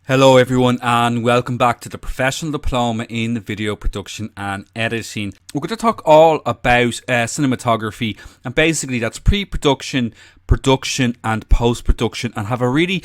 Hello everyone and welcome back to the Professional Diploma in Video Production and Editing. We're going to talk all about cinematography, and basically that's pre-production, production and post-production, and have a really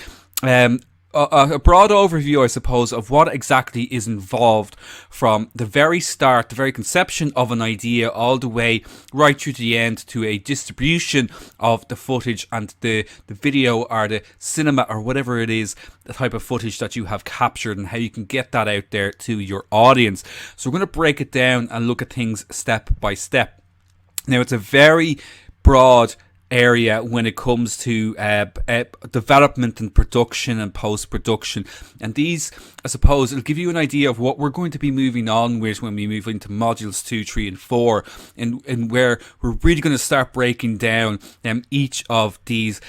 a broad overview, I suppose, of what exactly is involved from the very start, the very conception of an idea, all the way right through to the end to a distribution of the footage and the video or the cinema or whatever it is, the type of footage that you have captured and how you can get that out there to your audience. So we're going to break it down and look at things step by step. Now, it's a very broad area when it comes to development and production and post-production, and these, I suppose, it'll give you an idea of what we're going to be moving on with when we move into modules 2, 3 and 4, and where we're really going to start breaking down each of these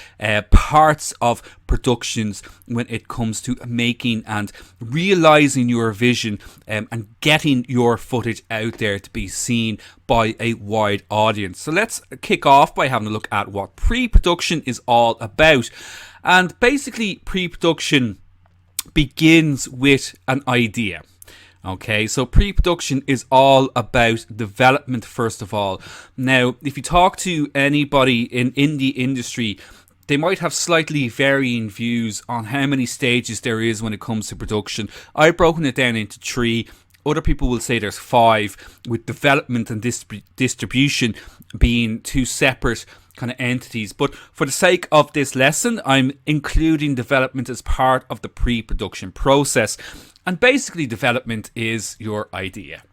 parts of productions when it comes to making and realizing your vision and getting your footage out there to be seen by a wide audience. So let's kick off by having a look at what pre-production is all about. And basically, pre-production begins with an idea. Okay, so pre-production is all about development first of all. Now, if you talk to anybody in the industry, they might have slightly varying views on how many stages there is when it comes to production. I've broken it down into 3. Other people will say there's 5, with development and distribution being 2 separate kind of entities. But for the sake of this lesson, I'm including development as part of the pre-production process. And basically, development is your idea.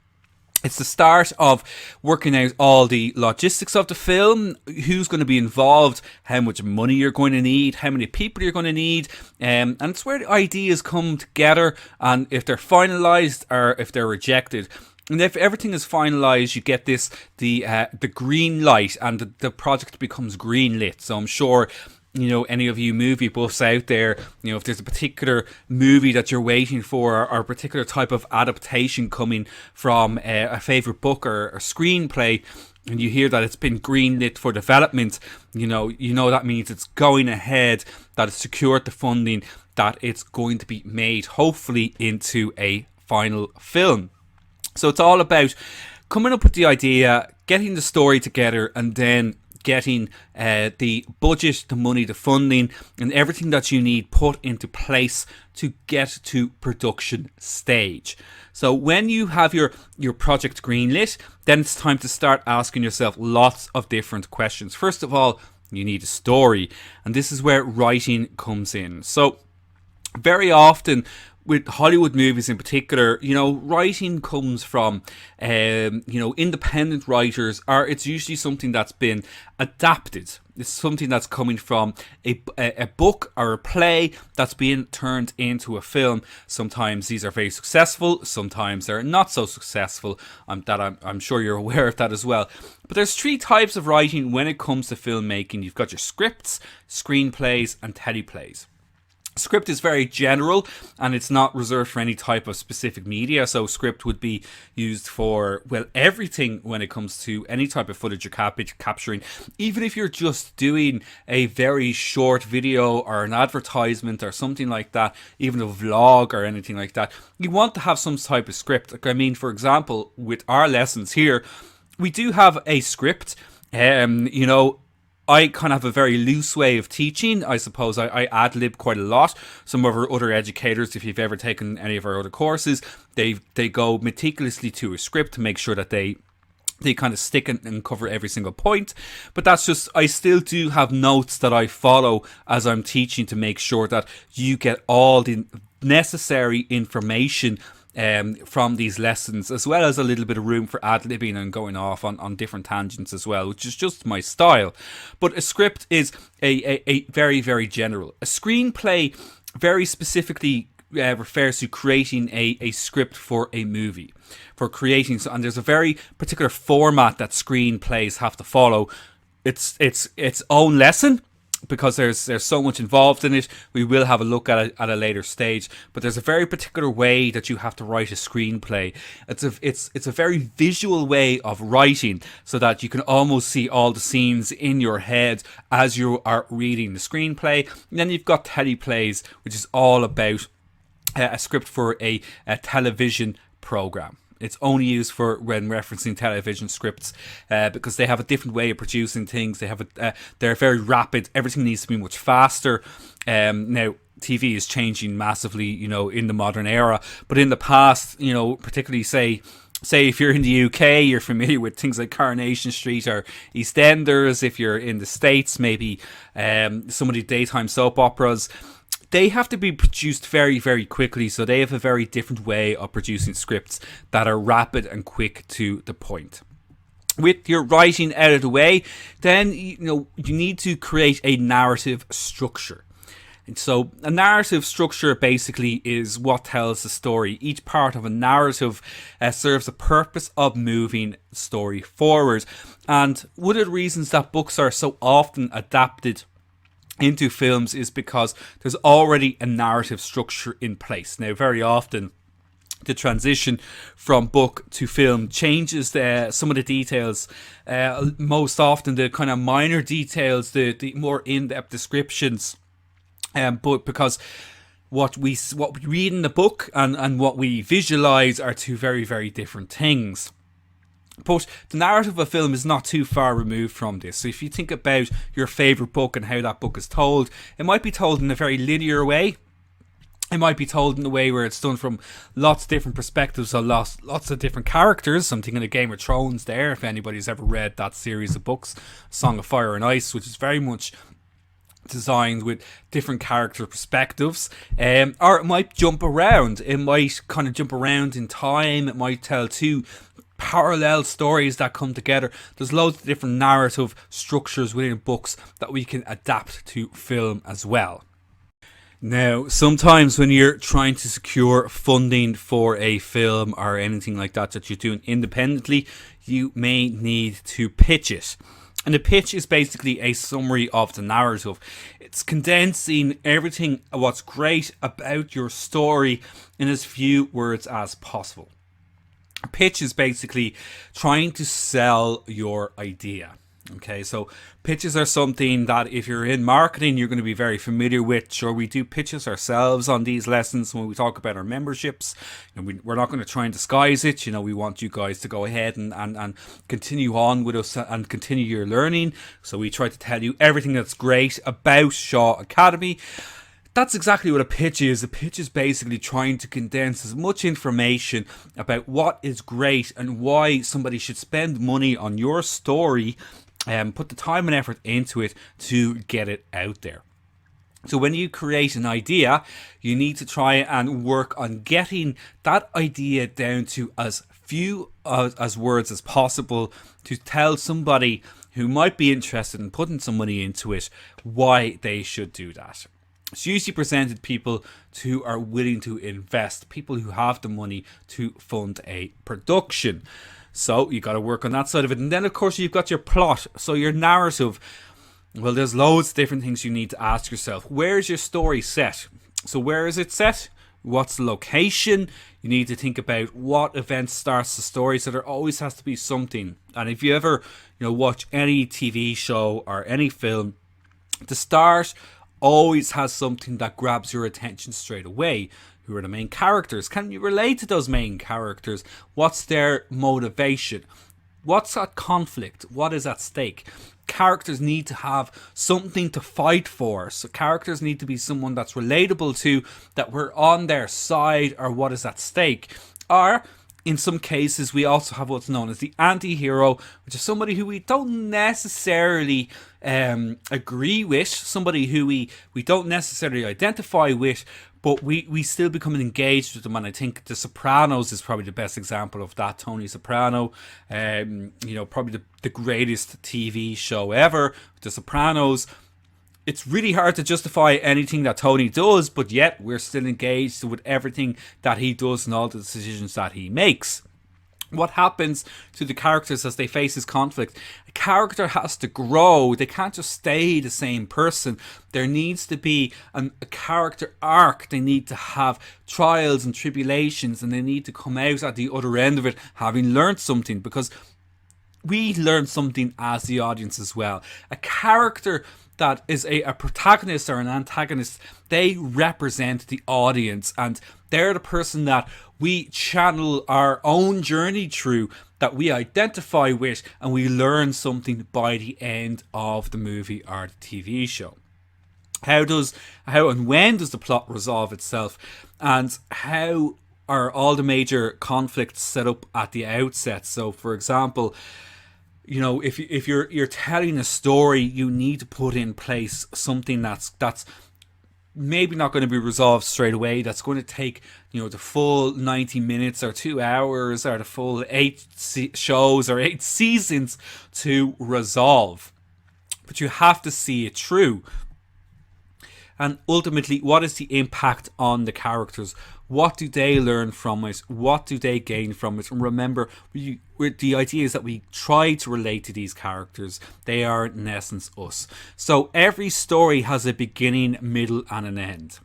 It's the start of working out all the logistics of the film, who's going to be involved, how much money you're going to need, how many people you're going to need, and it's where the ideas come together, and if they're finalised or if they're rejected. And if everything is finalised, you get the green light, and the project becomes green lit. So I'm sure, you know, any of you movie buffs out there, you know, if there's a particular movie that you're waiting for, or a particular type of adaptation coming from a favourite book or screenplay, and you hear that it's been greenlit for development, you know that means it's going ahead, that it's secured the funding, that it's going to be made, hopefully, into a final film. So it's all about coming up with the idea, getting the story together, and then getting the budget, the money, the funding, and everything that you need put into place to get to production stage. So when you have your project greenlit, then it's time to start asking yourself lots of different questions. First of all, you need a story, and this is where writing comes in. So very often, with Hollywood movies in particular, you know, writing comes from, independent writers, or it's usually something that's been adapted. It's something that's coming from a book or a play that's being turned into a film. Sometimes these are very successful, sometimes they're not so successful. I'm sure you're aware of that as well. But there's 3 types of writing when it comes to filmmaking. You've got your scripts, screenplays, and teleplays. Script is very general, and it's not reserved for any type of specific media. So script would be used for, well, everything when it comes to any type of footage you're capturing. Even if you're just doing a very short video or an advertisement or something like that, even a vlog or anything like that, you want to have some type of script. Like, I mean, for example, with our lessons here, we do have a script. I kind of have a very loose way of teaching. I suppose I ad-lib quite a lot. Some of our other educators, if you've ever taken any of our other courses, they go meticulously to a script to make sure that they kind of stick and cover every single point. But that's just, I still do have notes that I follow as I'm teaching to make sure that you get all the necessary information from these lessons, as well as a little bit of room for ad-libbing and going off on different tangents as well, which is just my style. But a script is a very, very general. A screenplay very specifically refers to creating a script for a movie, for creating, and there's a very particular format that screenplays have to follow. It's its own lesson, because there's so much involved in it. We will have a look at it at a later stage, but there's a very particular way that you have to write a screenplay. It's a very visual way of writing, so that you can almost see all the scenes in your head as you are reading the screenplay. And then you've got teleplays, which is all about a script for a television program. It's only used for when referencing television scripts because they have a different way of producing things. They're very rapid. Everything needs to be much faster. Now, TV is changing massively, in the modern era. But in the past, particularly say if you're in the UK, you're familiar with things like Coronation Street or EastEnders. If you're in the States, maybe some of the daytime soap operas. They have to be produced very, very quickly, so they have a very different way of producing scripts that are rapid and quick to the point. With your writing out of the way, then you need to create a narrative structure. And so a narrative structure basically is what tells the story. Each part of a narrative serves a purpose of moving the story forward. And one of the reasons that books are so often adapted into films is because there's already a narrative structure in place. Now, very often the transition from book to film changes some of the details. Most often the kind of minor details, the more in-depth descriptions. But because what we read in the book and what we visualize are two very, very different things. But the narrative of a film is not too far removed from this. So if you think about your favourite book and how that book is told, it might be told in a very linear way. It might be told in a way where it's done from lots of different perspectives of lots of different characters. I'm thinking of Game of Thrones there, if anybody's ever read that series of books, Song of Fire and Ice, which is very much designed with different character perspectives. Or it might jump around. It might kind of jump around in time. It might tell two parallel stories that come together. There's loads of different narrative structures within books that we can adapt to film as well. Now, sometimes when you're trying to secure funding for a film or anything like that you're doing independently, you may need to pitch it. And the pitch is basically a summary of the narrative. It's condensing everything what's great about your story in as few words as possible. A pitch is basically trying to sell your idea. Okay, so pitches are something that if you're in marketing, you're going to be very familiar with. Sure, we do pitches ourselves on these lessons when we talk about our memberships. And we're not going to try and disguise it. We want you guys to go ahead and continue on with us and continue your learning. So we try to tell you everything that's great about Shaw Academy. That's exactly what a pitch is. A pitch is basically trying to condense as much information about what is great and why somebody should spend money on your story and put the time and effort into it to get it out there. So when you create an idea, you need to try and work on getting that idea down to as few as words as possible to tell somebody who might be interested in putting some money into it why they should do that. It's usually presented to people who are willing to invest, people who have the money to fund a production. So you got to work on that side of it. And then, of course, you've got your plot. So your narrative. Well, there's loads of different things you need to ask yourself. Where's your story set? So where is it set? What's the location? You need to think about what event starts the story. So there always has to be something. And if you ever, watch any TV show or any film, the start always has something that grabs your attention straight away. Who are the main characters? Can you relate to those main characters? What's their motivation? What's at conflict? What is at stake? Characters need to have something to fight for. So characters need to be someone that's relatable to, that we're on their side, or what is at stake. Or in some cases, we also have what's known as the anti-hero, which is somebody who we don't necessarily agree with, somebody who we don't necessarily identify with, but we still become engaged with them. And I think The Sopranos is probably the best example of that. Tony Soprano, probably the greatest TV show ever. The Sopranos. It's really hard to justify anything that Tony does, but yet we're still engaged with everything that he does and all the decisions that he makes. What happens to the characters as they face this conflict? A character has to grow. They can't just stay the same person. There needs to be a character arc. They need to have trials and tribulations, and they need to come out at the other end of it having learned something, because we learn something as the audience as well. A character that is a protagonist or an antagonist, they represent the audience, and they're the person that we channel our own journey through, that we identify with, and we learn something by the end of the movie or the TV show. How and when does the plot resolve itself, and how are all the major conflicts set up at the outset? So, for example, if you're telling a story, you need to put in place something that's maybe not going to be resolved straight away. That's going to take the full 90 minutes or 2 hours or the full 8 shows or 8 seasons to resolve. But you have to see it through. And ultimately, what is the impact on the characters? What do they learn from it? What do they gain from it? And remember, the idea is that we try to relate to these characters. They are, in essence, us. So every story has a beginning, middle, and an end.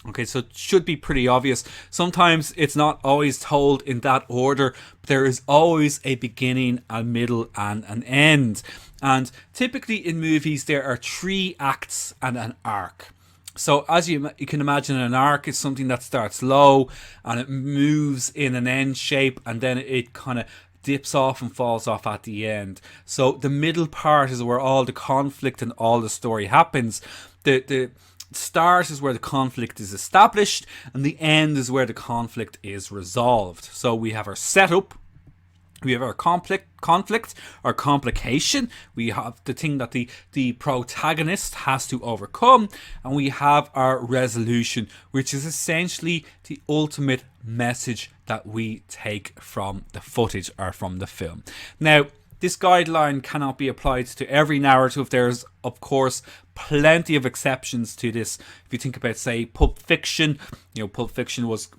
Okay, so it should be pretty obvious. Sometimes it's not always told in that order, but there is always a beginning, a middle, and an end. And typically in movies, there are 3 acts and an arc. So as you can imagine, an arc is something that starts low and it moves in an end shape, and then it kind of dips off and falls off at the end. So the middle part is where all the conflict and all the story happens. The start is where the conflict is established, and the end is where the conflict is resolved. So we have our setup, we have our conflict, our complication, we have the thing that the protagonist has to overcome, and we have our resolution, which is essentially the ultimate message that we take from the footage or from the film. Now, this guideline cannot be applied to every narrative. There's, of course, plenty of exceptions to this. If you think about, say, Pulp Fiction, Pulp Fiction was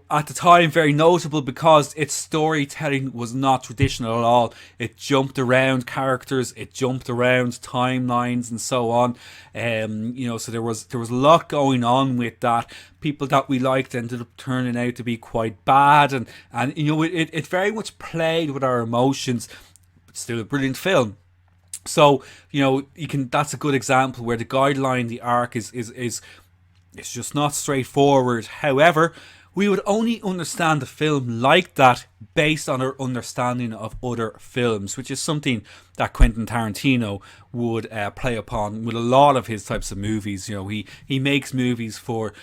at the time very notable because its storytelling was not traditional at all. It jumped around characters, it jumped around timelines and so on. So there was a lot going on with that. People that we liked ended up turning out to be quite bad, and it very much played with our emotions, but still a brilliant film. So that's a good example where the guideline, the arc is just not straightforward. However, we would only understand the film like that based on our understanding of other films, which is something that Quentin Tarantino would play upon with a lot of his types of movies. He makes movies for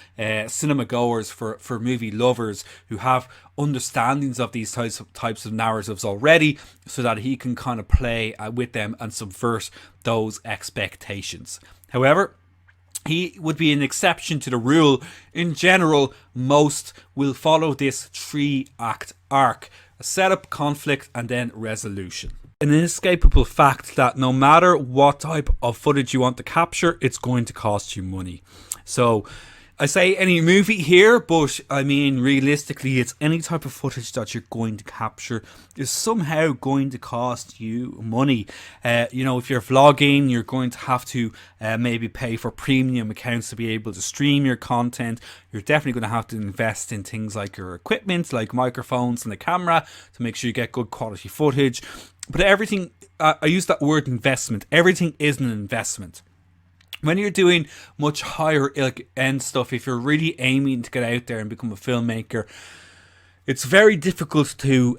cinema goers, for movie lovers who have understandings of these types of narratives already, so that he can kind of play with them and subvert those expectations. However, he would be an exception to the rule. In general, most will follow this 3-act arc: a setup, conflict, and then resolution. An inescapable fact that no matter what type of footage you want to capture, it's going to cost you money. So I say any movie here, but I mean realistically, it's any type of footage that you're going to capture is somehow going to cost you money. If you're vlogging, you're going to have to maybe pay for premium accounts to be able to stream your content. You're definitely going to have to invest in things like your equipment, like microphones and the camera, to make sure you get good quality footage. But everything, I use that word investment, everything is an investment. When you're doing much higher end stuff, if you're really aiming to get out there and become a filmmaker, it's very difficult to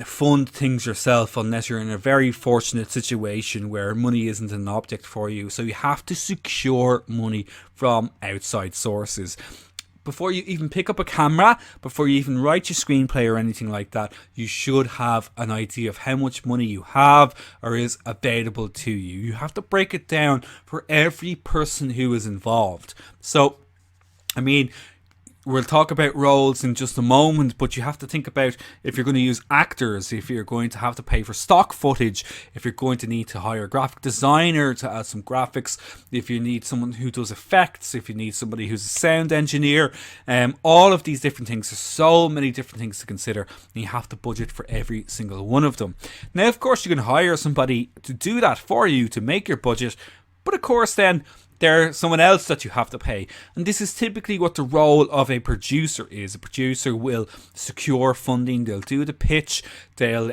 fund things yourself unless you're in a very fortunate situation where money isn't an object for you. So you have to secure money from outside sources. Before you even pick up a camera, before you even write your screenplay or anything like that, you should have an idea of how much money you have or is available to you. You have to break it down for every person who is involved. So, we'll talk about roles in just a moment, but you have to think about if you're going to use actors, if you're going to have to pay for stock footage, if you're going to need to hire a graphic designer to add some graphics, if you need someone who does effects, if you need somebody who's a sound engineer, all of these different things. There's so many different things to consider, and you have to budget for every single one of them. Now, of course, you can hire somebody to do that for you, to make your budget. But of course, then there's someone else that you have to pay. And this is typically what the role of a producer is. A producer will secure funding, they'll do the pitch, they'll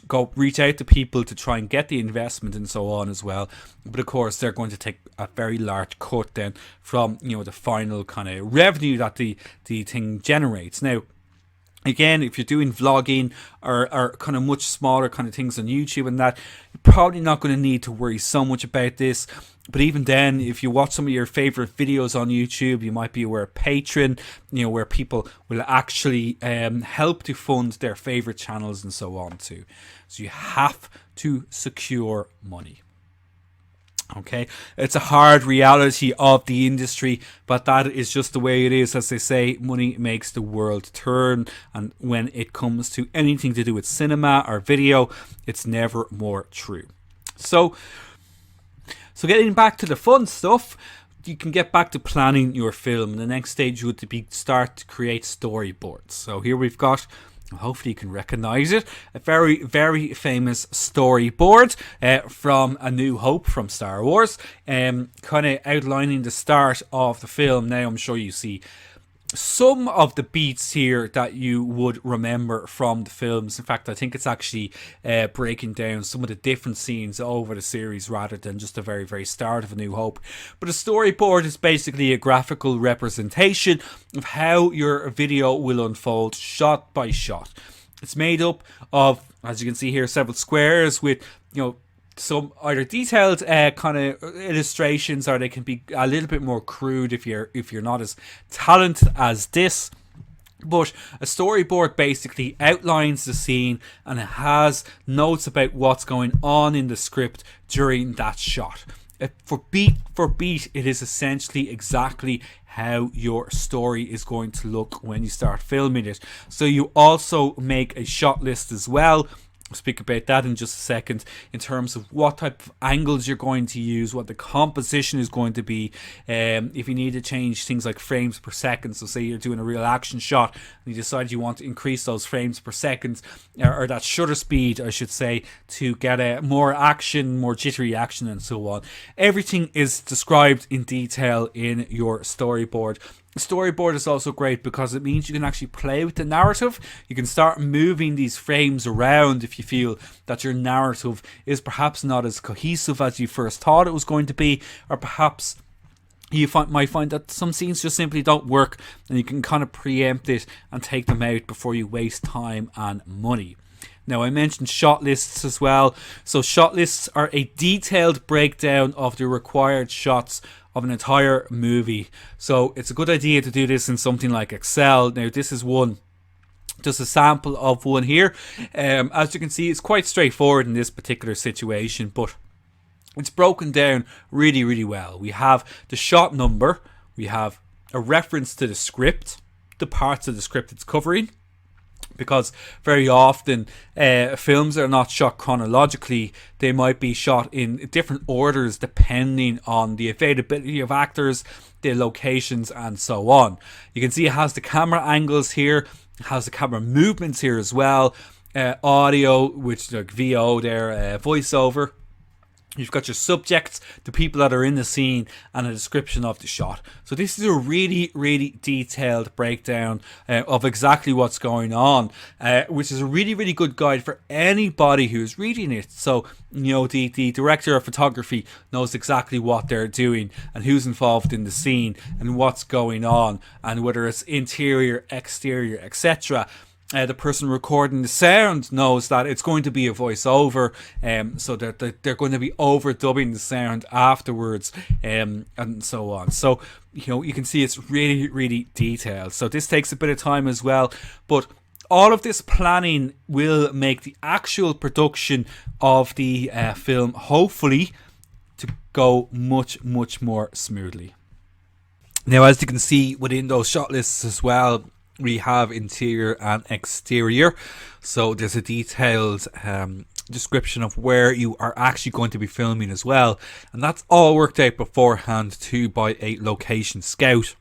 go reach out to people to try and get the investment and so on as well. But of course, they're going to take a very large cut then from, you know, the final kind of revenue that the thing generates. Now, again, if you're doing vlogging or kind of much smaller kind of things on YouTube and that, you're probably not going to need to worry so much about this. But even then, if you watch some of your favorite videos on YouTube, you might be aware of Patreon, you know, where people will actually help to fund their favorite channels and so on too. So you have to secure money. Okay, it's a hard reality of the industry, but that is just the way it is. As they say, money makes the world turn, and when it comes to anything to do with cinema or video, it's never more true. So getting back to the fun stuff, you can get back to planning your film, and the next stage would be start to create storyboards. So here we've got, hopefully you can recognize it, a very, very famous storyboard from A New Hope from Star Wars, kind of outlining the start of the film. Now I'm sure you see some of the beats here that you would remember from the films. In fact, I think it's actually breaking down some of the different scenes over the series rather than just the very, very start of A New Hope. But a storyboard is basically a graphical representation of how your video will unfold shot by shot. It's made up of, as you can see here, several squares with, you know, some either detailed kind of illustrations, or they can be a little bit more crude if you're not as talented as this. But a storyboard basically outlines the scene, and it has notes about what's going on in the script during that shot. For beat for beat, it is essentially exactly how your story is going to look when you start filming it. So you also make a shot list as well. I'll speak about that in just a second, in terms of what type of angles you're going to use, what the composition is going to be, if you need to change things like frames per second. So say you're doing a real action shot and you decide you want to increase those frames per second, or that shutter speed I should say, to get a more action, more jittery action and so on. Everything is described in detail in your storyboard. Storyboard is also great because it means you can actually play with the narrative. You can start moving these frames around if you feel that your narrative is perhaps not as cohesive as you first thought it was going to be, or perhaps you might find that some scenes just simply don't work, and you can kind of preempt it and take them out before you waste time and money. Now, I mentioned shot lists as well. So shot lists are a detailed breakdown of the required shots of an entire movie. So it's a good idea to do this in something like Excel. Now, this is one, just a sample of one here. As you can see, it's quite straightforward in this particular situation, but it's broken down really, really well. We have the shot number, we have a reference to the script, the parts of the script it's covering, because very often films are not shot chronologically. They might be shot in different orders depending on the availability of actors, the locations and so on. You can see it has the camera angles here, it has the camera movements here as well, audio, which like VO there, voiceover. You've got your subjects, the people that are in the scene, and a description of the shot. So this is a really, really detailed breakdown of exactly what's going on, which is a really, really good guide for anybody who's reading it. So, you know, the director of photography knows exactly what they're doing and who's involved in the scene and what's going on, and whether it's interior, exterior, etc. The person recording the sound knows that it's going to be a voiceover, so that they're going to be overdubbing the sound afterwards, and so on. So, you know, you can see it's really, really detailed. So this takes a bit of time as well, but all of this planning will make the actual production of the film, hopefully, to go much, much more smoothly. Now, as you can see within those shot lists as well, we have interior and exterior. So there's a detailed description of where you are actually going to be filming as well. And that's all worked out beforehand too by a location scout.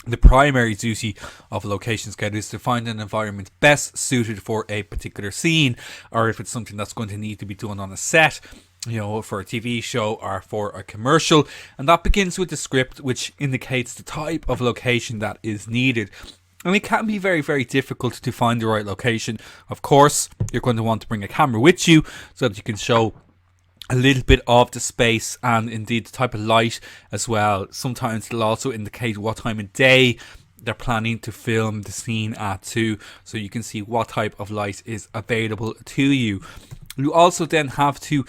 The primary duty of a location scout is to find an environment best suited for a particular scene, or if it's something that's going to need to be done on a set, for a TV show or for a commercial. And that begins with the script, which indicates the type of location that is needed. And it can be very, very difficult to find the right location. Of course, you're going to want to bring a camera with you so that you can show a little bit of the space and indeed the type of light as well. Sometimes it'll also indicate what time of day they're planning to film the scene at too, so you can see what type of light is available to you. You also then have to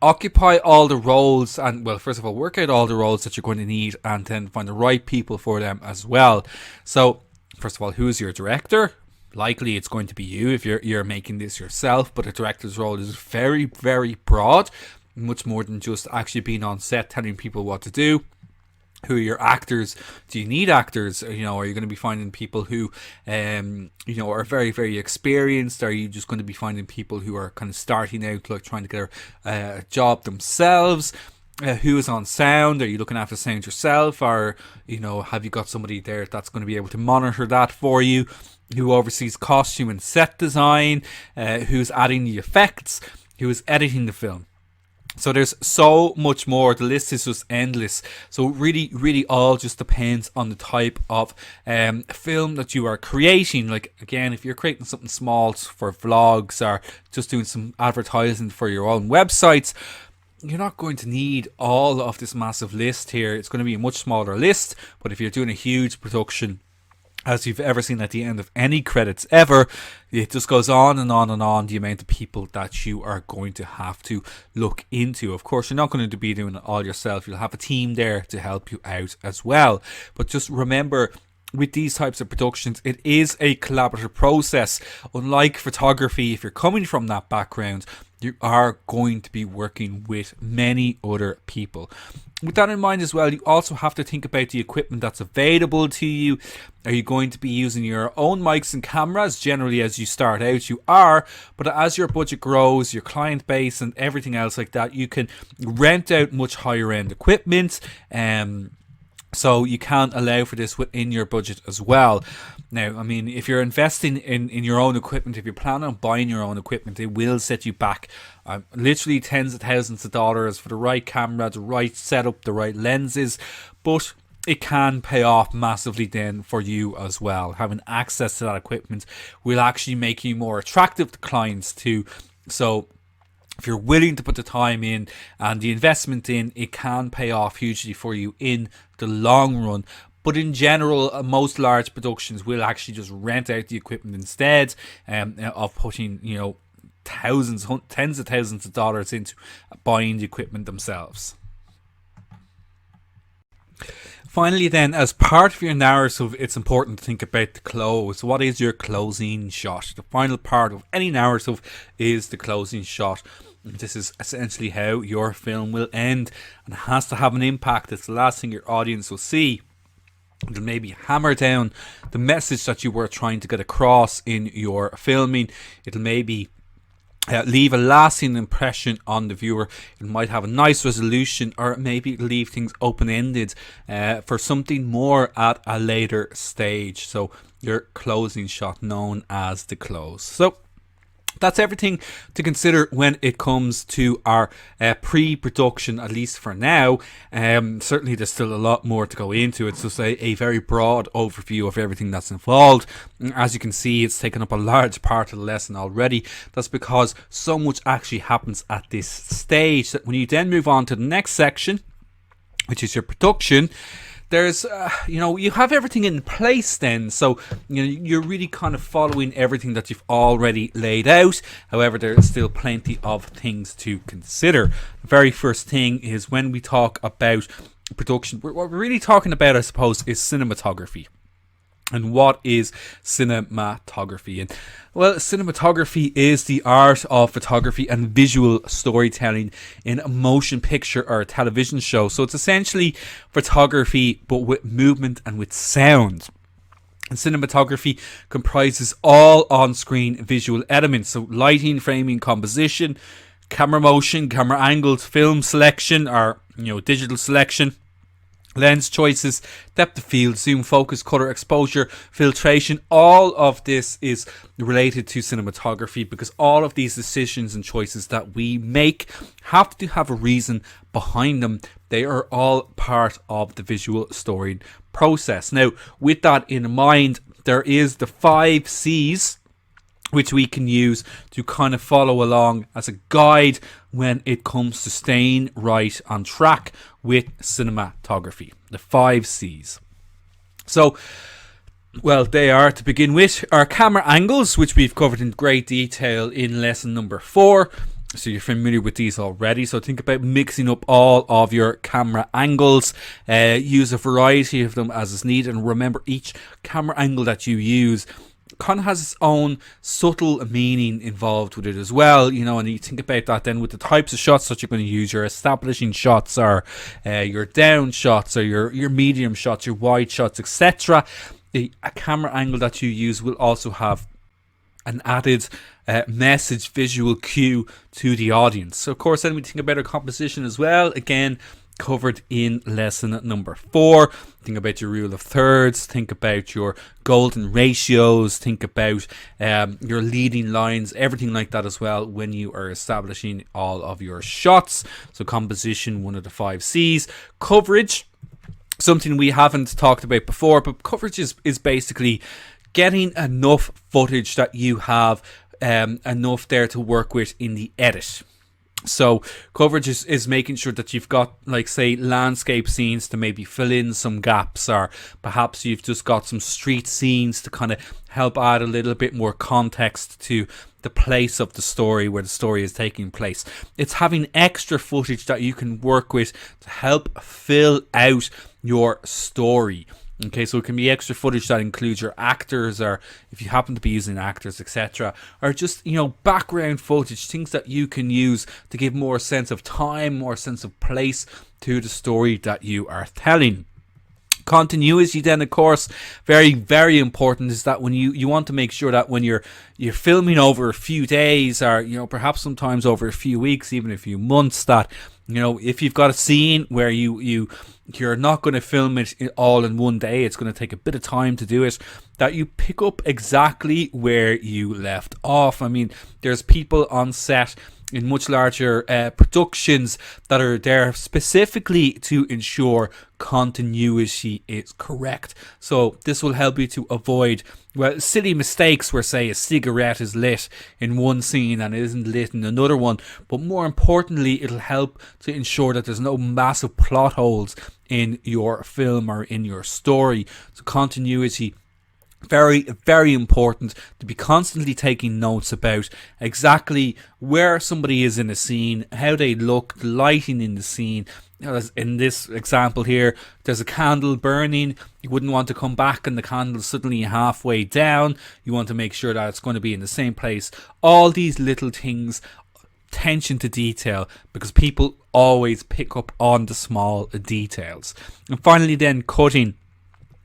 occupy all the roles and, well, first of all, work out all the roles that you're going to need and then find the right people for them as well. So, first of all, who is your director? Likely it's going to be you if you're making this yourself, but a director's role is very, very broad, much more than just actually being on set telling people what to do. Who are your actors? Do you need actors? Are you going to be finding people who, are very, very experienced? Are you just going to be finding people who are kind of starting out, like trying to get a job themselves? Who is on sound? Are you looking after sound yourself? Or, have you got somebody there that's going to be able to monitor that for you? Who oversees costume and set design? Who's adding the effects? Who is editing the film? So there's so much more. The list is just endless. So really, really all just depends on the type of film that you are creating. Like, again, if you're creating something small for vlogs or just doing some advertising for your own websites, you're not going to need all of this massive list here. It's going to be a much smaller list. But if you're doing a huge production, as you've ever seen at the end of any credits ever, it just goes on and on and on, the amount of people that you are going to have to look into. Of course, you're not going to be doing it all yourself. You'll have a team there to help you out as well. But just remember, with these types of productions, it is a collaborative process. Unlike photography, if you're coming from that background, you are going to be working with many other people. With that in mind as well, you also have to think about the equipment that's available to you. Are you going to be using your own mics and cameras? Generally, as you start out, you are. But as your budget grows, your client base and everything else like that, you can rent out much higher end equipment. So you can allow for this within your budget as well. Now, I mean, if you're investing in your own equipment, if you're planning on buying your own equipment, it will set you back literally tens of thousands of dollars for the right camera, the right setup, the right lenses. But it can pay off massively then for you as well. Having access to that equipment will actually make you more attractive to clients too. So if you're willing to put the time in and the investment in, it can pay off hugely for you in the long run. But in general, most large productions will actually just rent out the equipment instead of putting, tens of thousands of dollars into buying the equipment themselves. Finally then, as part of your narrative, it's important to think about the close. What is your closing shot? The final part of any narrative is the closing shot. This is essentially how your film will end, and it has to have an impact. It's the last thing your audience will see. It'll maybe hammer down the message that you were trying to get across in your filming. It'll maybe leave a lasting impression on the viewer. It might have a nice resolution, or maybe leave things open-ended for something more at a later stage. So your closing shot, known as the close. So that's everything to consider when it comes to our pre-production, at least for now. Certainly there's still a lot more to go into. It's just a very broad overview of everything that's involved. As you can see, it's taken up a large part of the lesson already. That's because so much actually happens at this stage that when you then move on to the next section, which is your production, there's, you have everything in place then. So, you're really kind of following everything that you've already laid out. However, there's still plenty of things to consider. The very first thing is when we talk about production, what we're really talking about, I suppose, is cinematography. And what is cinematography? And well, cinematography is the art of photography and visual storytelling in a motion picture or a television show. So it's essentially photography, but with movement and with sound. And cinematography comprises all on-screen visual elements. So lighting, framing, composition, camera motion, camera angles, film selection, or digital selection, Lens choices, depth of field, zoom, focus, color, exposure, filtration, all of this is related to cinematography, because all of these decisions and choices that we make have to have a reason behind them. They are all part of the visual story process. Now, with that in mind, there is the 5 C's which we can use to kind of follow along as a guide when it comes to staying right on track with cinematography. The 5 C's. So, well, they are, to begin with, our camera angles, which we've covered in great detail in lesson number 4. So you're familiar with these already. So think about mixing up all of your camera angles. Use a variety of them as is needed. And remember, each camera angle that you use kind of has its own subtle meaning involved with it as well, you know. And you think about that then with the types of shots that you're going to use. Your establishing shots, or your down shots, or your medium shots, your wide shots, etc. A camera angle that you use will also have an added message, visual cue to the audience. So of course then we think about our composition as well, again covered in lesson number 4. Think about your rule of thirds, think about your golden ratios, think about your leading lines, everything like that as well when you are establishing all of your shots. So composition, one of the 5 C's. Coverage, something we haven't talked about before, but coverage is basically getting enough footage that you have enough there to work with in the edit. So coverage is making sure that you've got, like, say, landscape scenes to maybe fill in some gaps, or perhaps you've just got some street scenes to kind of help add a little bit more context to the place of the story where the story is taking place. It's having extra footage that you can work with to help fill out your story. Okay, so it can be extra footage that includes your actors, or if you happen to be using actors, etc., or just, you know, background footage, things that you can use to give more sense of time, more sense of place to the story that you are telling. Continuity then, of course, very, very important, is that when you want to make sure that when you're filming over a few days, or, you know, perhaps sometimes over a few weeks, even a few months, that, you know, if you've got a scene where you're not going to film it all in one day, it's going to take a bit of time to do it, that you pick up exactly where you left off. I mean, there's people on set in much larger productions that are there specifically to ensure continuity is correct. So this will help you to avoid, well, silly mistakes where, say, a cigarette is lit in one scene and it isn't lit in another one. But more importantly, it'll help to ensure that there's no massive plot holes in your film or in your story. So continuity, very, very important to be constantly taking notes about exactly where somebody is in a scene, how they look, the lighting in the scene. As in this example here, there's a candle burning. You wouldn't want to come back and the candle's suddenly halfway down. You want to make sure that it's going to be in the same place. All these little things, attention to detail, because people always pick up on the small details. And finally then, cutting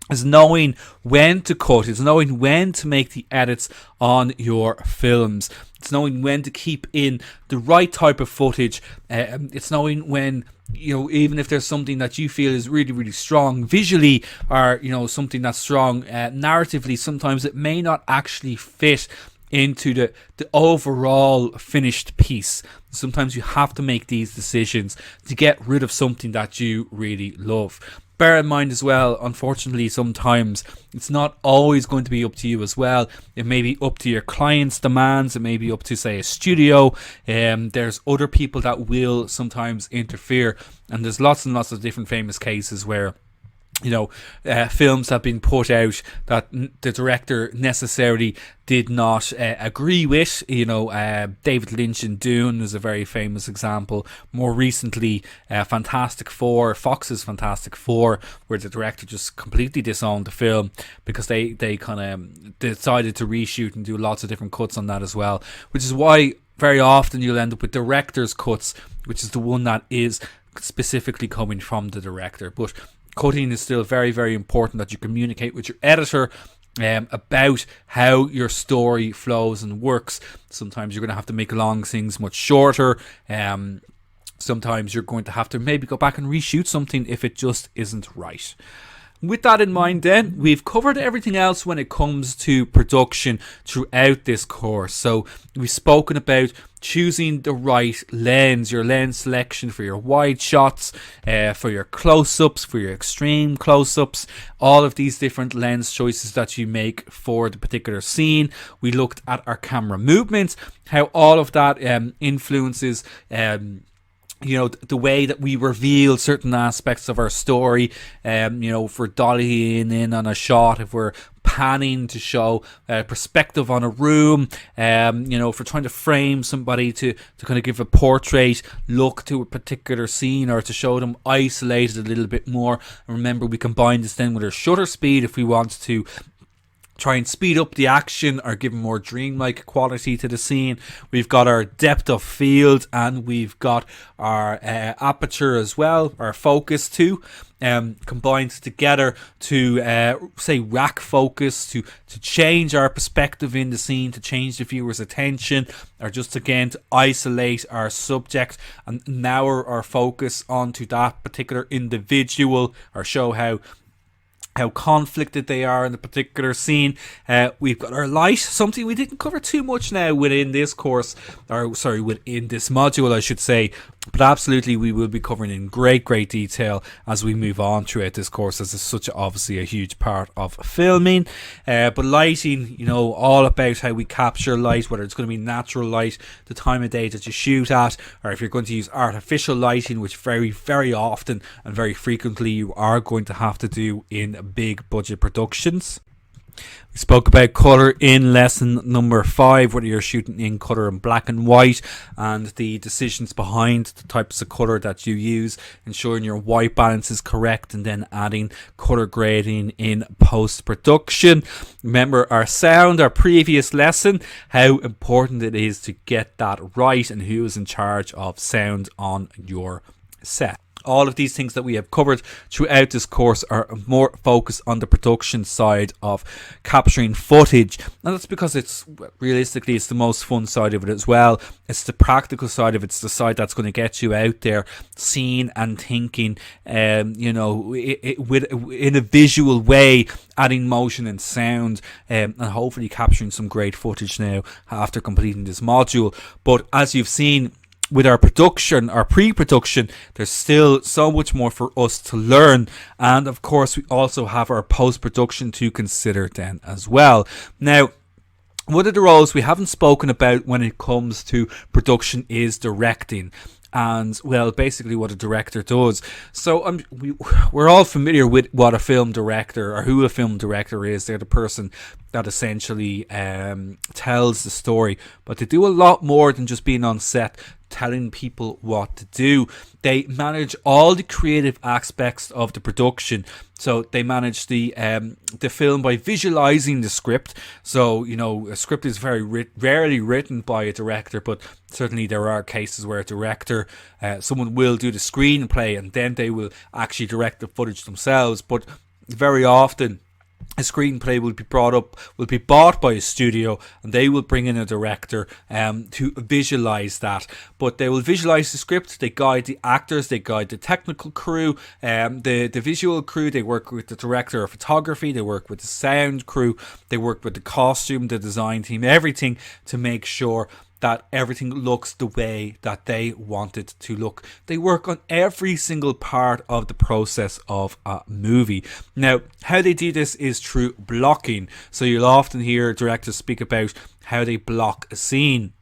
is knowing when to cut. It's knowing when to make the edits on your films. It's knowing when to keep in the right type of footage. It's knowing when, you know, even if there's something that you feel is really, really strong visually, or, you know, something that's strong narratively, sometimes it may not actually fit into the overall finished piece. Sometimes you have to make these decisions to get rid of something that you really love. Bear in mind as well, unfortunately, sometimes it's not always going to be up to you as well. It may be up to your client's demands. It may be up to, say, a studio. There's other people that will sometimes interfere. And there's lots and lots of different famous cases where, you know, films have been put out that the director necessarily did not agree with. You know, David Lynch in Dune is a very famous example. More recently, Fantastic Four, Fox's Fantastic Four, where the director just completely disowned the film because they kind of decided to reshoot and do lots of different cuts on that as well, which is why very often you'll end up with director's cuts, which is the one that is specifically coming from the director. But cutting is still very, very important, that you communicate with your editor about how your story flows and works. Sometimes you're going to have to make long things much shorter. sometimes you're going to have to maybe go back and reshoot something if it just isn't right. With that in mind, then, we've covered everything else when it comes to production throughout this course. So we've spoken about choosing the right lens, your lens selection for your wide shots, for your close-ups, for your extreme close-ups, all of these different lens choices that you make for the particular scene. We looked at our camera movements, how all of that influences the way that we reveal certain aspects of our story. If we're dollying in on a shot, if we're panning to show perspective on a room, if we're trying to frame somebody to kind of give a portrait look to a particular scene, or to show them isolated a little bit more. And remember, we combine this then with our shutter speed if we want to try and speed up the action or give a more dreamlike quality to the scene. We've got our depth of field, and we've got our aperture as well, our focus too, combined together to say rack focus, to change our perspective in the scene, to change the viewer's attention, or just again to isolate our subject and narrow our focus onto that particular individual, or show how conflicted they are in the particular scene. We've got our light, something we didn't cover too much now within this course, within this module I should say, but absolutely we will be covering in great detail as we move on throughout this course, as it's obviously a huge part of filming. But lighting, all about how we capture light, whether it's going to be natural light, the time of day that you shoot at, or if you're going to use artificial lighting, which very, very often and very frequently you are going to have to do in big budget productions. We spoke about colour in lesson number 5, whether you're shooting in colour in black and white, and the decisions behind the types of colour that you use, ensuring your white balance is correct, and then adding colour grading in post-production. Remember our sound, our previous lesson, how important it is to get that right, and who is in charge of sound on your set. All of these things that we have covered throughout this course are more focused on the production side of capturing footage, and that's because it's the most fun side of it as well. It's the practical side of it. It's the side that's going to get you out there seeing and thinking in a visual way, adding motion and sound, and hopefully capturing some great footage now after completing this module. But as you've seen with our production, our pre-production, there's still so much more for us to learn, and of course we also have our post-production to consider then as well. Now, one of the roles we haven't spoken about when it comes to production is directing, and well, basically what a director does. So we're all familiar with what a film director, or who a film director is. They're the person that essentially tells the story, but they do a lot more than just being on set telling people what to do. They manage all the creative aspects of the production. So they manage the film by visualizing the script. So a script is very rarely written by a director, but certainly there are cases where a director, someone will do the screenplay and then they will actually direct the footage themselves. But very often a screenplay will be bought by a studio, and they will bring in a director to visualize that. But they will visualize the script, they guide the actors, they guide the technical crew, the visual crew. They work with the director of photography, they work with the sound crew, they work with the costume, the design team, everything to make sure that everything looks the way that they want it to look. They work on every single part of the process of a movie. Now, how they do this is through blocking. So you'll often hear directors speak about how they block a scene.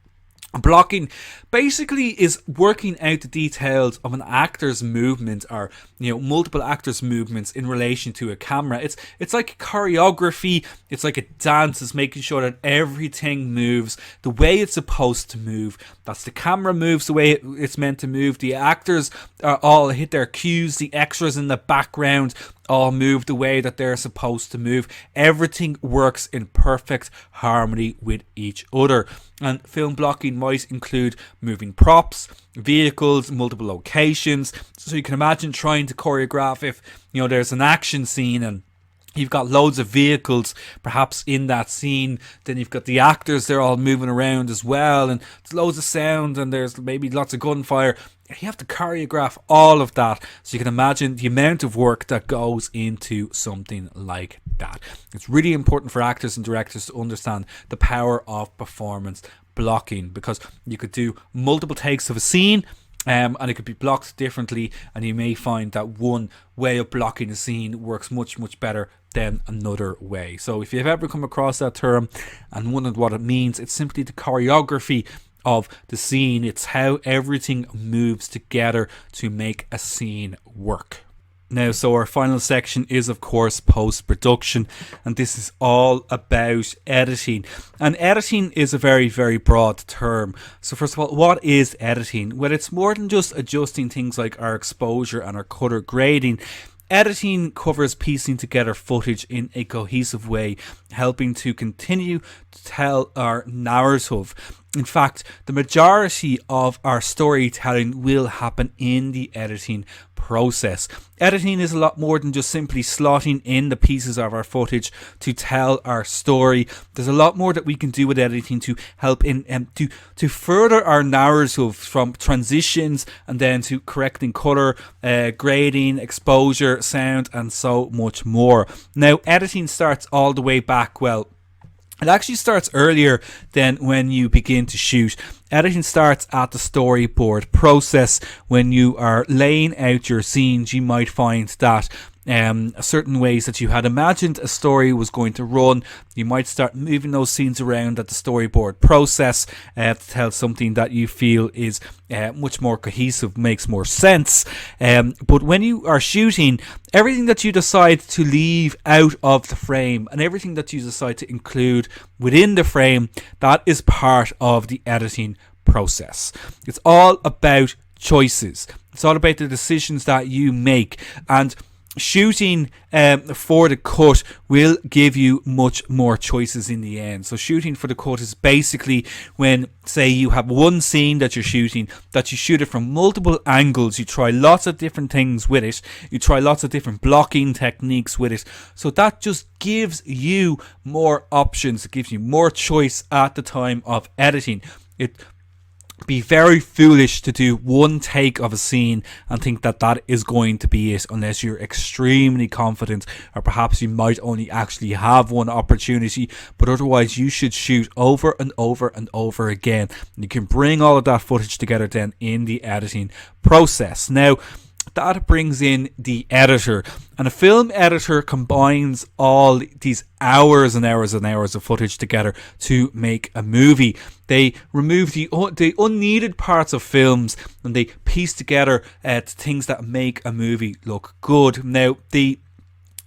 Blocking basically is working out the details of an actor's movement, or multiple actors' movements in relation to a camera. It's like choreography. It's like a dance. It's making sure that everything moves the way it's supposed to move. That's the camera moves the way it's meant to move. The actors all hit their cues. The extras in the background all move the way that they're supposed to move. Everything works in perfect harmony with each other. And film blocking might include moving props, vehicles, multiple locations. So you can imagine trying to choreograph if there's an action scene and you've got loads of vehicles perhaps in that scene. Then you've got the actors, they're all moving around as well, and there's loads of sound and there's maybe lots of gunfire. You have to choreograph all of that, so you can imagine the amount of work that goes into something like that. It's really important for actors and directors to understand the power of performance blocking, because you could do multiple takes of a scene, and it could be blocked differently, and you may find that one way of blocking a scene works much better than another way. So if you've ever come across that term and wondered what it means, it's simply the choreography of the scene. It's how everything moves together to make a scene work. Now, so our final section is, of course, post-production, and this is all about editing. And editing is a very broad term. So first of all, what is editing? Well, it's more than just adjusting things like our exposure and our color grading. Editing covers piecing together footage in a cohesive way, helping to continue to tell our narrative. In fact, the majority of our storytelling will happen in the editing process. Editing is a lot more than just simply slotting in the pieces of our footage to tell our story. There's a lot more that we can do with editing to help in to further our narrative, from transitions and then to correcting color, grading, exposure, sound, and so much more. Now, editing starts all the way back. Well, it actually starts earlier than when you begin to shoot. Editing starts at the storyboard process. When you are laying out your scenes, you might find that certain ways that you had imagined a story was going to run, you might start moving those scenes around at the storyboard process to tell something that you feel is much more cohesive, makes more sense. But when you are shooting, everything that you decide to leave out of the frame and everything that you decide to include within the frame, that is part of the editing process. It's all about choices. It's all about the decisions that you make, and shooting for the cut will give you much more choices in the end. So shooting for the cut is basically when, say, you have one scene that you're shooting, that you shoot it from multiple angles, you try lots of different things with it, you try lots of different blocking techniques with it, so that just gives you more options, it gives you more choice at the time of editing. It be very foolish to do one take of a scene and think that that is going to be it, unless you're extremely confident, or perhaps you might only actually have one opportunity, but otherwise you should shoot over and over and over again. You can bring all of that footage together then in the editing process. Now, that brings in the editor, and a film editor combines all these hours and hours and hours of footage together to make a movie. They remove the unneeded parts of films, and they piece together things that make a movie look good. Now,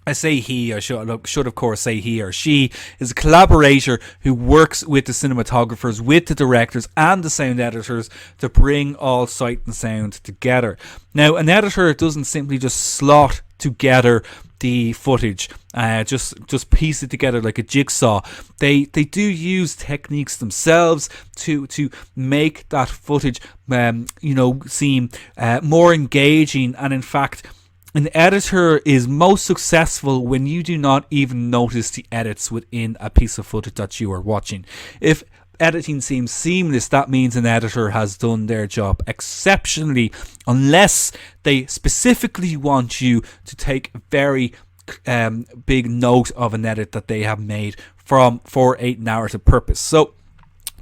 I say he, I should of course say he or she, is a collaborator who works with the cinematographers, with the directors and the sound editors to bring all sight and sound together. Now, an editor doesn't simply just slot together the footage, just piece it together like a jigsaw. They do use techniques themselves to make that footage seem more engaging. And in fact, an editor is most successful when you do not even notice the edits within a piece of footage that you are watching. If editing seems seamless, that means an editor has done their job exceptionally, unless they specifically want you to take a very big note of an edit that they have made for a narrative purpose. So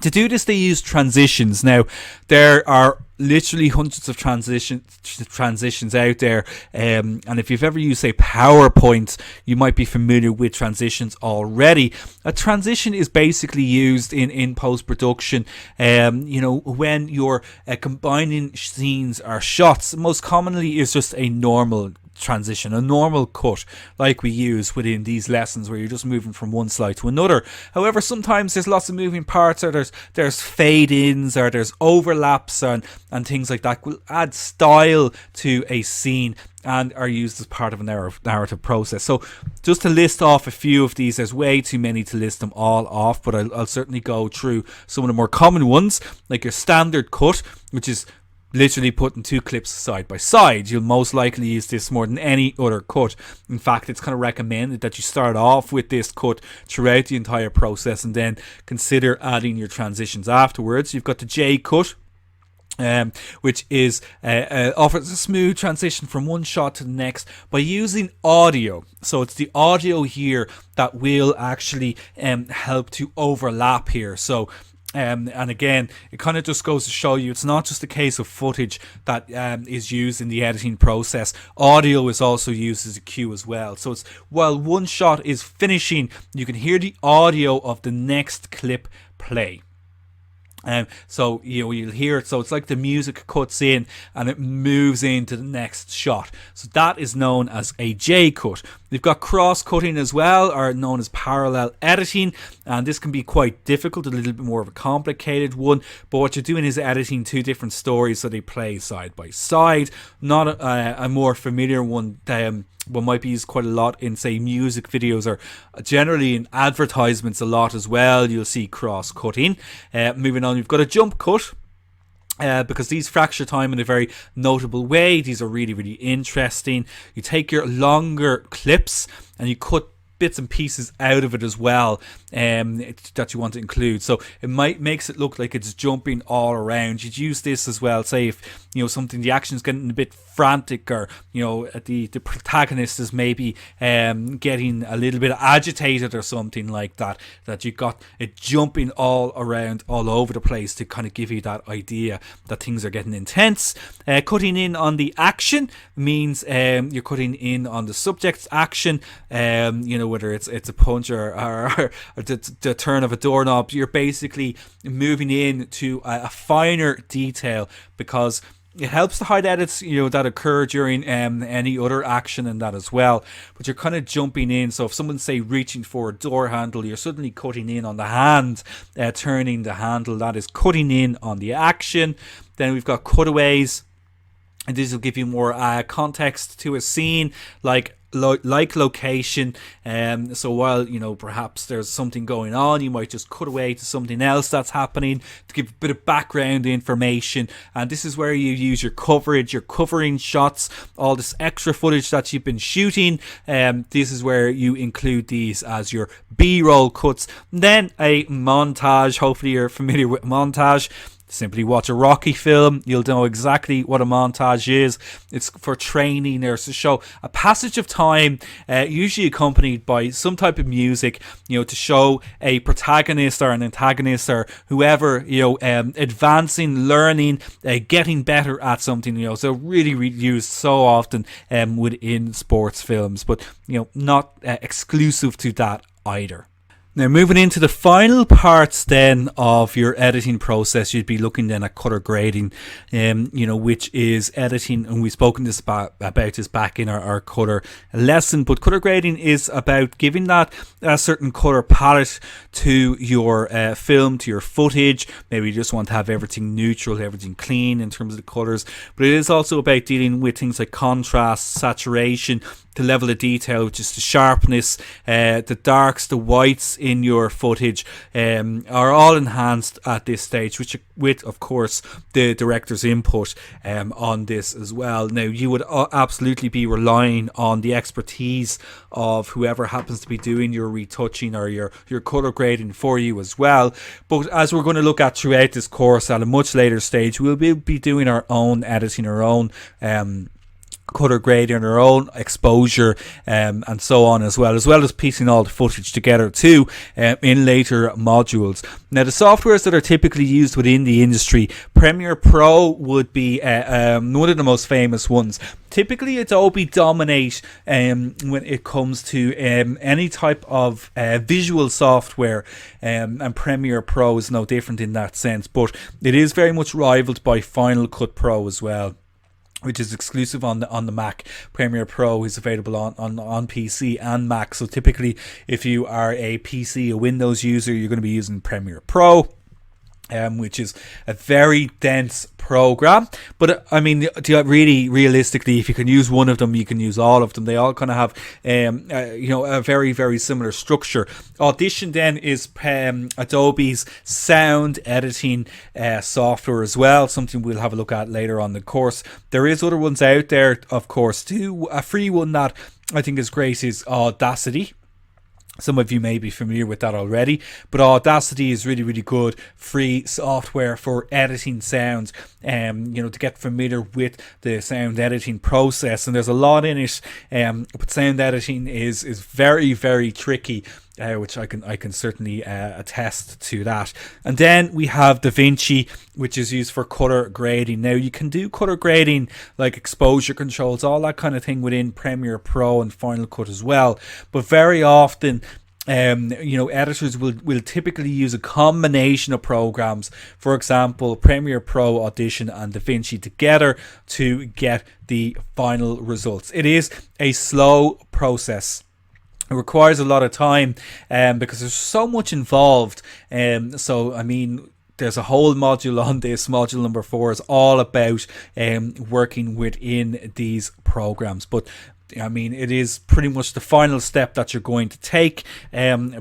to do this, they use transitions. Now, there are literally hundreds of transitions out there, and if you've ever used, say, PowerPoint, you might be familiar with transitions already. A transition is basically used in post-production when you're combining scenes or shots. Most commonly is just a normal transition, a normal cut, like we use within these lessons, where you're just moving from one slide to another. However, sometimes there's lots of moving parts, or there's fade-ins, or there's overlaps and things like that will add style to a scene and are used as part of a narrative process. So just to list off a few of these, there's way too many to list them all off, but I'll certainly go through some of the more common ones, like your standard cut, which is literally putting two clips side by side. You'll most likely use this more than any other cut. In fact, it's kind of recommended that you start off with this cut throughout the entire process and then consider adding your transitions afterwards. You've got the J cut, which is offers a smooth transition from one shot to the next by using audio. So it's the audio here that will actually help to overlap here. So and again, it kind of just goes to show you it's not just a case of footage that is used in the editing process. Audio is also used as a cue as well. So it's while one shot is finishing, you can hear the audio of the next clip play. So you'll hear it. So it's like the music cuts in and it moves into the next shot. So that is known as a J cut. We've got cross cutting as well, or known as parallel editing, and this can be quite difficult, a little bit more of a complicated one. But what you're doing is editing two different stories so they play side by side. Not a more familiar one. What might be used quite a lot in, say, music videos, or generally in advertisements a lot as well. You'll see cross cutting. Moving on, you've got a jump cut. Because these fracture time in a very notable way. These are really, really interesting. You take your longer clips and you cut bits and pieces out of it as well, that you want to include. So it makes it look like it's jumping all around. You'd use this as well, say if something, the action's getting a bit frantic, or the protagonist is maybe getting a little bit agitated or something like that, that you got it jumping all around, all over the place, to kind of give you that idea that things are getting intense. Cutting in on the action means you're cutting in on the subject's action, whether it's a punch or the turn of a doorknob. You're basically moving in to a finer detail, because it helps to hide edits that occur during any other action and that as well. But you're kind of jumping in. So if someone's, say, reaching for a door handle, you're suddenly cutting in on the hand, turning the handle. That is cutting in on the action. Then we've got cutaways, and this will give you more context to a scene, like location. So while perhaps there's something going on, you might just cut away to something else that's happening to give a bit of background information. And this is where you use your coverage, your covering shots, all this extra footage that you've been shooting. This is where you include these as your B-roll cuts. Then a montage. Hopefully you're familiar with montage. Simply watch a Rocky film, you'll know exactly what a montage is. It's for training, or to show a passage of time, usually accompanied by some type of music, to show a protagonist or an antagonist or whoever, advancing, learning, getting better at something. So really, really used so often within sports films, but not exclusive to that either. Now, moving into the final parts then of your editing process, you'd be looking then at color grading, which is editing, and we've spoken this about this back in our color lesson. But color grading is about giving that a certain color palette to your film, to your footage. Maybe you just want to have everything neutral, everything clean in terms of the colors. But it is also about dealing with things like contrast, saturation, the level of detail, which is the sharpness, the darks, the whites in your footage are all enhanced at this stage, which with, of course, the director's input on this as well. Now, you would absolutely be relying on the expertise of whoever happens to be doing your retouching or your colour grading for you as well. But as we're going to look at throughout this course at a much later stage, we'll be doing our own editing, our own color grading, our own exposure, and so on as well as piecing all the footage together too in later modules. Now, the softwares that are typically used within the industry, Premiere Pro would be one of the most famous ones. Typically, Adobe dominate when it comes to any type of visual software, and Premiere Pro is no different in that sense, but it is very much rivaled by Final Cut Pro as well, which is exclusive on the Mac. Premiere Pro is available on PC and Mac. So typically, if you are a PC, a Windows user, you're going to be using Premiere Pro, which is a very dense program. But I mean, really realistically, if you can use one of them, you can use all of them. They all kind of have a very, very similar structure. Audition then is Adobe's sound editing software as well, something we'll have a look at later on the course. There is other ones out there, of course, too. A free one that I think is great is Audacity. Some of you may be familiar with that already, but Audacity is really, really good free software for editing sounds, to get familiar with the sound editing process. And there's a lot in it, but sound editing is very, very tricky. Which I can certainly attest to that. And then we have DaVinci, which is used for color grading. Now you can do color grading like exposure controls, all that kind of thing within Premiere Pro and Final Cut as well. But very often, editors will typically use a combination of programs. For example, Premiere Pro, Audition, and DaVinci together to get the final results. It is a slow process. It requires a lot of time because there's so much involved. There's a whole module on this. Module number 4 is all about working within these programs. But it is pretty much the final step that you're going to take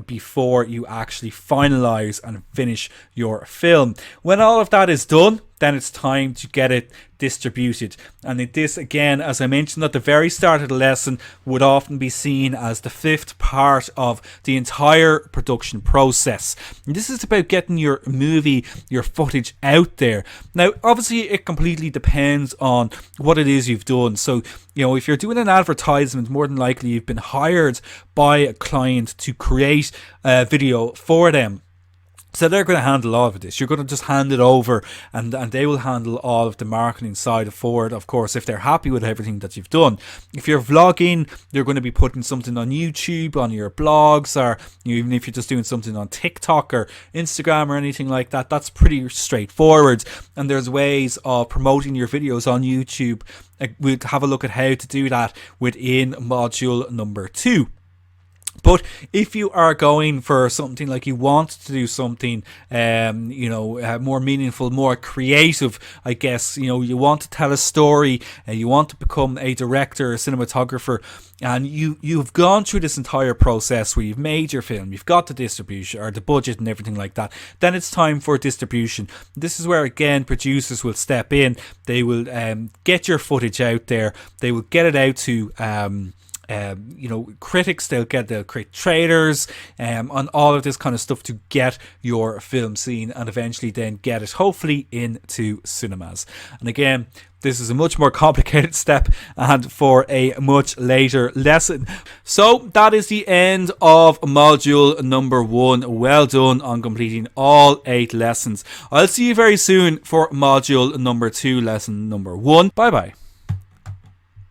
before you actually finalize and finish your film. When all of that is done, then it's time to get it distributed. And this, again, as I mentioned at the very start of the lesson, would often be seen as the 5th part of the entire production process. And this is about getting your movie, your footage out there. Now, obviously, it completely depends on what it is you've done. So, if you're doing an advertisement, more than likely you've been hired by a client to create a video for them. So they're going to handle all of this. You're going to just hand it over, and they will handle all of the marketing side for it, of course, if they're happy with everything that you've done. If you're vlogging, you're going to be putting something on YouTube, on your blogs, or even if you're just doing something on TikTok or Instagram or anything like that, that's pretty straightforward. And there's ways of promoting your videos on YouTube. We'll have a look at how to do that within module number 2. But if you are going for something like you want to do something, more meaningful, more creative, I guess, you want to tell a story, you want to become a director, a cinematographer, and you've gone through this entire process where you've made your film, you've got the distribution or the budget and everything like that, then it's time for distribution. This is where, again, producers will step in. They will get your footage out there. They will get it out to critics. They'll create trailers on all of this kind of stuff to get your film seen and eventually then get it hopefully into cinemas. And again, this is a much more complicated step and for a much later lesson. So that is the end of module number 1. Well done on completing all 8 lessons. I'll see you very soon for module number 2, lesson number 1. Bye bye.